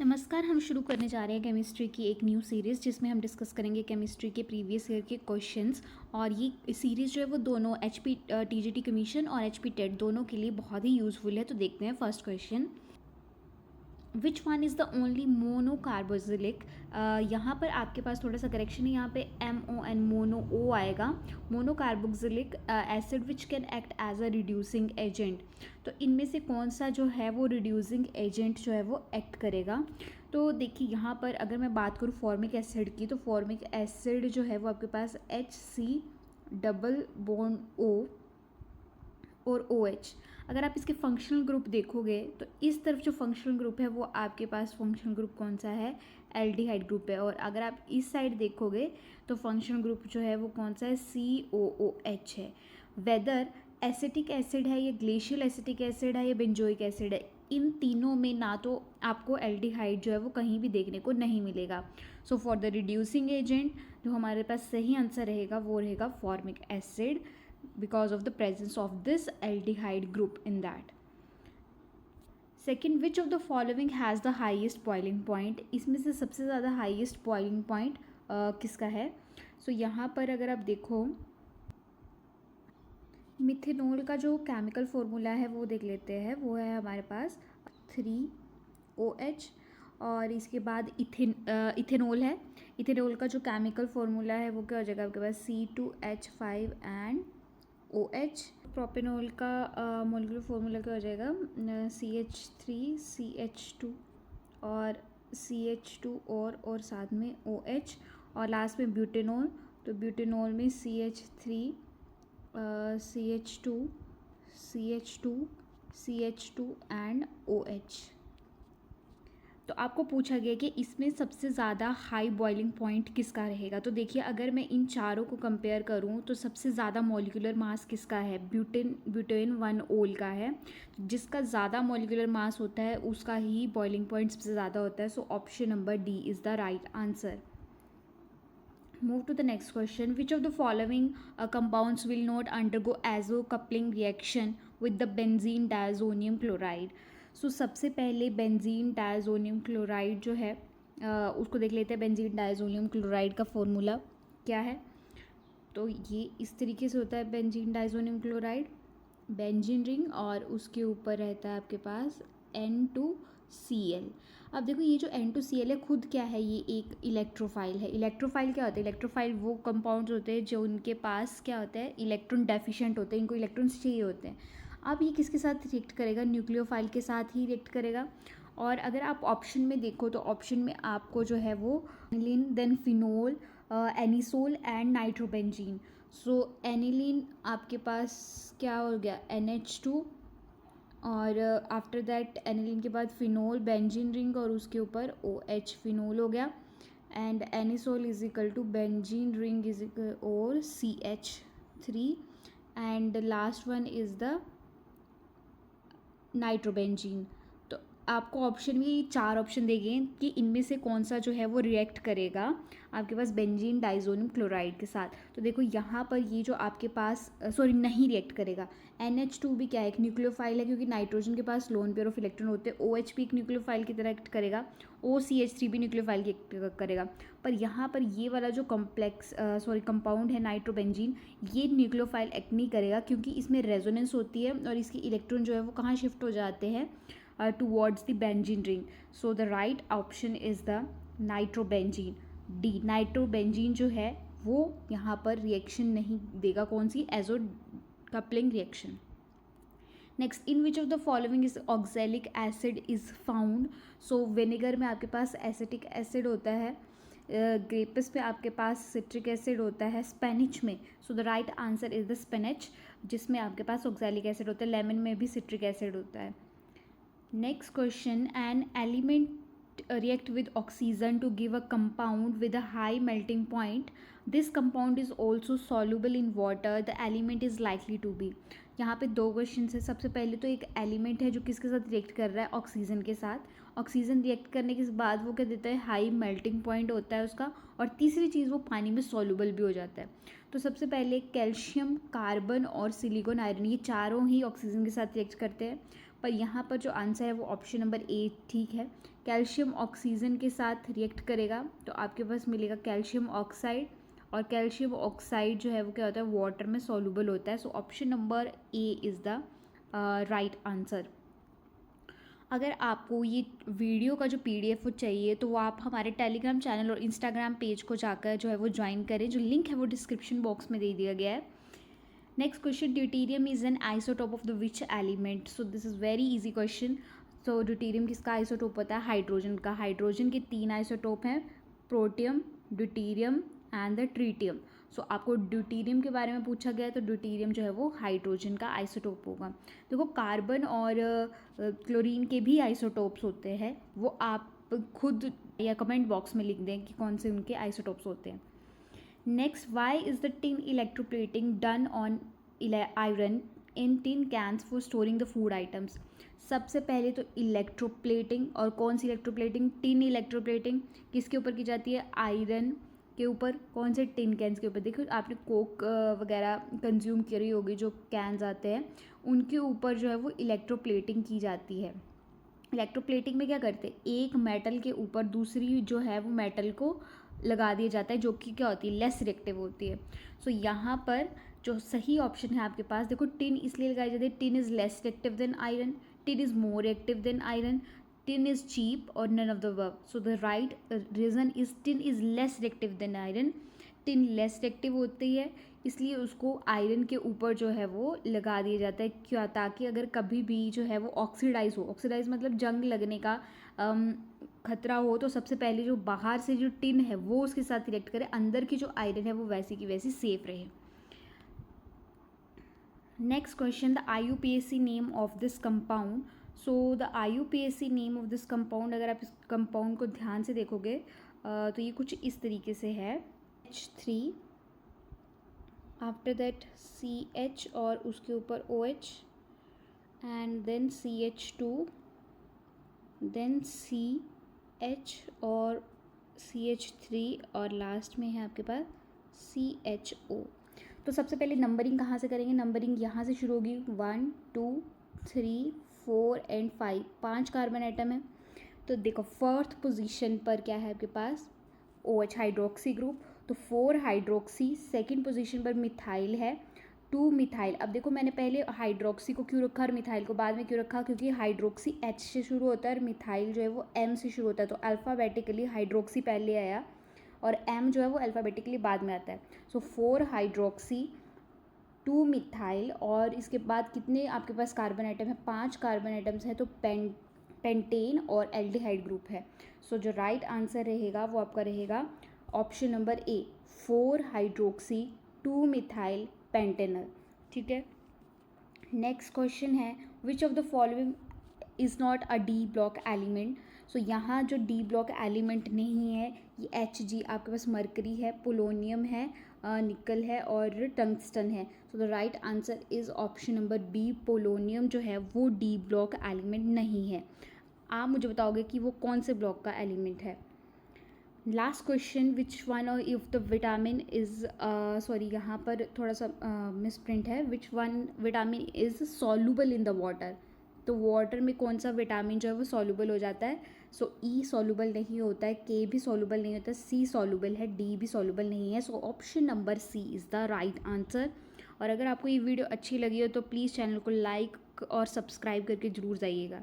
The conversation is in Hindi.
नमस्कार। हम शुरू करने जा रहे हैं केमिस्ट्री की एक न्यू सीरीज़ जिसमें हम डिस्कस करेंगे केमिस्ट्री के प्रीवियस ईयर के क्वेश्चंस। और ये सीरीज़ जो है वो दोनों एचपी टीजीटी कमीशन और एचपी टेट दोनों के लिए बहुत ही यूज़फुल है। तो देखते हैं first question, which one is the only monocarboxylic. यहाँ पर आपके पास थोड़ा सा करेक्शन है, यहाँ पे MON मोनो ओ आएगा। Monocarboxylic acid which can act as a reducing agent. तो इनमें से कौन सा जो है वो रिड्यूसिंग एजेंट जो है वो एक्ट करेगा। तो देखिए यहाँ पर अगर मैं बात करूँ फॉर्मिक एसिड की, तो फॉर्मिक एसिड जो है वो आपके पास HC डबल बॉन्ड O और OH। अगर आप इसके फंक्शनल ग्रुप देखोगे तो इस तरफ जो फंक्शनल ग्रुप है वो आपके पास फंक्शनल ग्रुप कौन सा है, एल्डिहाइड ग्रुप है। और अगर आप इस साइड देखोगे तो फंक्शनल ग्रुप जो है वो कौन सा है, COOH है। वेदर एसिटिक एसिड है, ये ग्लेशियल एसिटिक एसिड है, ये बेंजोइक एसिड है, इन तीनों में ना तो आपको एल्डिहाइड जो है वो कहीं भी देखने को नहीं मिलेगा। So for the reducing agent जो हमारे पास सही आंसर रहेगा वो रहेगा formic acid, because of the presence of this aldehyde group in that. Second, which of the following has the highest boiling point। इसमें से सबसे ज़्यादा highest boiling point किसका है। सो यहाँ पर अगर आप देखो मिथेनॉल का जो केमिकल फॉर्मूला है वो देख लेते हैं। वो है हमारे पास 3OH और इसके बाद इथेनॉल है। इथेनॉल का जो केमिकल फॉर्मूला है वो क्या हो जाएगा आपके पास, C2H5 एंड OH। प्रोपेनॉल का मोलिकुलर फॉर्मूला क्या हो जाएगा, CH3CH2 और CH2 और साथ में OH और लास्ट में ब्यूटेनॉल। तो ब्यूटेनॉल में CH3CH2 एंड OH। तो आपको पूछा गया कि इसमें सबसे ज़्यादा हाई बॉइलिंग पॉइंट किसका रहेगा। तो देखिए अगर मैं इन चारों को कंपेयर करूं तो सबसे ज़्यादा मॉलिक्यूलर मास किसका है, ब्यूटेन 1 ओल का है। जिसका ज़्यादा मॉलिक्यूलर मास होता है उसका ही बॉइलिंग पॉइंट सबसे ज़्यादा होता है। So option number D is the right answer. Move to the next question. Which of the following compounds will not undergo azo coupling reaction with the benzene diazonium chloride। सो सबसे पहले बेंजीन डायजोनियम क्लोराइड जो है उसको देख लेते हैं। बेंजीन डायजोनियम क्लोराइड का फॉर्मूला क्या है। तो ये इस तरीके से होता है benzene diazonium chloride, benzene ring और उसके ऊपर रहता है आपके पास N2Cl। अब देखो ये जो N2Cl है खुद क्या है, ये एक इलेक्ट्रोफाइल है। इलेक्ट्रोफाइल क्या होता है, इलेक्ट्रोफाइल वो कंपाउंड्स होते हैं जो उनके पास क्या होता है, इलेक्ट्रॉन डेफिशिएंट होते हैं, इनको इलेक्ट्रॉन्स चाहिए होते हैं। अब ये किसके साथ रिएक्ट करेगा, न्यूक्लियोफाइल के साथ ही रिएक्ट करेगा। और अगर आप ऑप्शन में देखो तो ऑप्शन में आपको जो है वो aniline, then phenol, anisole and nitrobenzene. So aniline आपके पास क्या हो गया, NH2 और आफ्टर दैट एनिलीन के बाद फिनोल, बेंजीन रिंग और उसके ऊपर OH फिनोल हो गया। And anisole is equal to benzene ring is और CH3 and last one is the nitrobenzene. तो आपको ऑप्शन में ये 4 ऑप्शन देंगे कि इनमें से कौन सा जो है वो रिएक्ट करेगा आपके पास बेंजीन डाइजोनियम क्लोराइड के साथ। तो देखो यहाँ पर ये जो आपके पास नहीं रिएक्ट करेगा। NH2 भी क्या है, एक न्यूक्लियोफाइल है क्योंकि नाइट्रोजन के पास लोन पेयर ऑफ इलेक्ट्रॉन होते हैं। OH भी एक न्यूक्लियोफाइल की तरह एक्ट करेगा, OCH3 भी न्यूक्लियोफाइल की एक्ट करेगा। पर यहाँ पर ये वाला जो कंपाउंड है नाइट्रोबेंजीन, ये न्यूक्लियोफाइल एक्ट नहीं करेगा क्योंकि इसमें रेजोनेंस होती है और इसकी इलेक्ट्रॉन जो है वो कहाँ शिफ्ट हो जाते हैं, towards the benzene ring. So the right option is the nitrobenzene, D. Nitrobenzene जो है वो यहाँ पर रिएक्शन नहीं देगा, कौन सी, azo coupling reaction. Next, in which of the following is oxalic acid is found. So vinegar में आपके पास एसिटिक एसिड होता है, ग्रेप्स में आपके पास सिट्रिक एसिड होता है, स्पेनिच में, so the right answer is the spinach जिसमें आपके पास ऑक्सैलिक एसिड होता है। लेमन में भी सिट्रिक एसिड होता है। Next question, an element react with oxygen to give a compound with a high melting point. This compound is also soluble in water. The element is likely to be। यहाँ पे 2 क्वेश्चन है। सबसे पहले तो एक एलिमेंट है जो किसके साथ रिएक्ट कर रहा है, ऑक्सीजन के साथ। ऑक्सीजन रिएक्ट करने के बाद वो क्या देता है, हाई मेल्टिंग पॉइंट होता है उसका। और तीसरी चीज़ वो पानी में सॉल्युबल भी हो जाता है। तो सबसे पहले कैल्शियम, कार्बन और सिलिकॉन आयरन, ये चारों ही ऑक्सीजन के साथ रिएक्ट करते हैं। पर यहाँ पर जो आंसर है वो ऑप्शन नंबर ए ठीक है, कैल्शियम ऑक्सीजन के साथ रिएक्ट करेगा तो आपके पास मिलेगा कैल्शियम ऑक्साइड, और कैल्शियम ऑक्साइड जो है वो क्या होता है, वाटर में सॉल्युबल होता है। So option number A is the right answer. अगर आपको ये वीडियो का जो PDF वो चाहिए तो वो आप हमारे टेलीग्राम चैनल और इंस्टाग्राम पेज को जाकर जो है वो ज्वाइन करें, जो लिंक है वो डिस्क्रिप्शन बॉक्स में दे दिया गया है। Next question, deuterium is an isotope of the which element? So this is very easy question. So deuterium किसका आइसोटोप होता है? हाइड्रोजन का। हाइड्रोजन के 3 आइसोटोप हैं, protium, deuterium and the tritium. So आपको ड्यूटेरियम के बारे में पूछा गया है तो ड्यूटेरियम जो है वो हाइड्रोजन का आइसोटोप होगा। देखो कार्बन और क्लोरीन के भी आइसोटोप्स होते हैं, वो आप खुद या कमेंट बॉक्स में लिख दें कि कौन से उनके आइसोटोप्स होते हैं। Next, why is the tin electroplating done on iron in tin cans for storing the food items? सबसे पहले तो इलेक्ट्रोप्लेटिंग, और कौन सी इलेक्ट्रोप्लेटिंग? टिन इलेक्ट्रोप्लेटिंग किसके ऊपर की जाती है? आयरन के ऊपर। कौन से? टिन कैंस के ऊपर। देखो आपने कोक वगैरह कंज्यूम करी होगी, जो कैंस आते हैं उनके ऊपर जो है वो इलेक्ट्रोप्लेटिंग की जाती है। इलेक्ट्रोप्लेटिंग में क्या करते हैं, एक मेटल के ऊपर दूसरी जो है वो मेटल को लगा दिया जाता है, जो कि क्या होती है, लेस रिएक्टिव होती है। सो यहाँ पर जो सही ऑप्शन है आपके पास, देखो टिन इसलिए लगाई जाती है, tin is less reactive than iron, tin is more reactive than iron, tin is cheap, or none of the above. So the right reason is tin is less reactive than iron. tin less reactive होती है इसलिए उसको आयरन के ऊपर जो है वो लगा दिया जाता है। क्या? ताकि अगर कभी भी जो है वो ऑक्सीडाइज हो, ऑक्सीडाइज मतलब जंग लगने का खतरा हो, तो सबसे पहले जो बाहर से जो टिन है वो उसके साथ रिएक्ट करे, अंदर की जो आयरन है वो वैसी की वैसी सेफ रहे। Next question, the IUPAC name of this compound? So the IUPAC name of this compound, अगर आप इस कंपाउंड को ध्यान से देखोगे तो ये कुछ इस तरीके से है, H3, आफ्टर दैट CH और उसके ऊपर OH, and then CH2, then CH और CH3, और लास्ट में है आपके पास CHO। तो सबसे पहले नंबरिंग कहाँ से करेंगे? नंबरिंग यहाँ से शुरू होगी, 1 2 3 4 एंड 5, 5 कार्बन आइटम है। तो देखो फोर्थ पोजीशन पर क्या है आपके पास? OH हाइड्रोक्सी ग्रुप, तो 4 हाइड्रोक्सी। सेकंड पोजीशन पर मिथाइल है, 2 मिथाइल। अब देखो मैंने पहले हाइड्रोक्सी को क्यों रखा और मिथाइल को बाद में क्यों रखा? क्योंकि हाइड्रोक्सी H से शुरू होता है और मिथाइल जो है वो M से शुरू होता है, तो अल्फ़ाबेटिकली हाइड्रोक्सी पहले आया और M जो है वो अल्फ़ाबेटिकली बाद में आता है। सो 4 हाइड्रोक्सी, 2 मिथाइल, और इसके बाद कितने आपके पास कार्बन आइटम है? 5 कार्बन आइटम्स हैं, तो पेंटेन और एल्डिहाइड ग्रुप है। सो जो राइट आंसर रहेगा वो आपका रहेगा option number A, 4 hydroxy 2 methyl pentanal. ठीक है। नेक्स्ट क्वेश्चन है, which of the following is not a d block element? So यहाँ जो डी ब्लॉक एलिमेंट नहीं है ये Hg, आपके पास मरकरी है, पोलोनियम है, निकल है और टंगस्टन है। So the right answer is option number B, polonium जो है वो डी ब्लॉक एलिमेंट नहीं है। आप मुझे बताओगे कि वो कौन से ब्लॉक का एलिमेंट है। लास्ट क्वेश्चन, विच वन और if the vitamin is, sorry यहाँ पर थोड़ा सा मिसप्रिंट है, which one vitamin is soluble in the water? तो वाटर में कौन सा विटामिन जो है वो सॉल्युबल हो जाता है? सो E सॉल्युबल नहीं होता है, K भी सॉल्युबल नहीं होता, C सॉल्युबल है, D भी सॉल्युबल नहीं है। So option number C is the right answer. और अगर आपको ये वीडियो अच्छी लगी हो तो प्लीज़ चैनल को लाइक और सब्सक्राइब करके ज़रूर जाइएगा।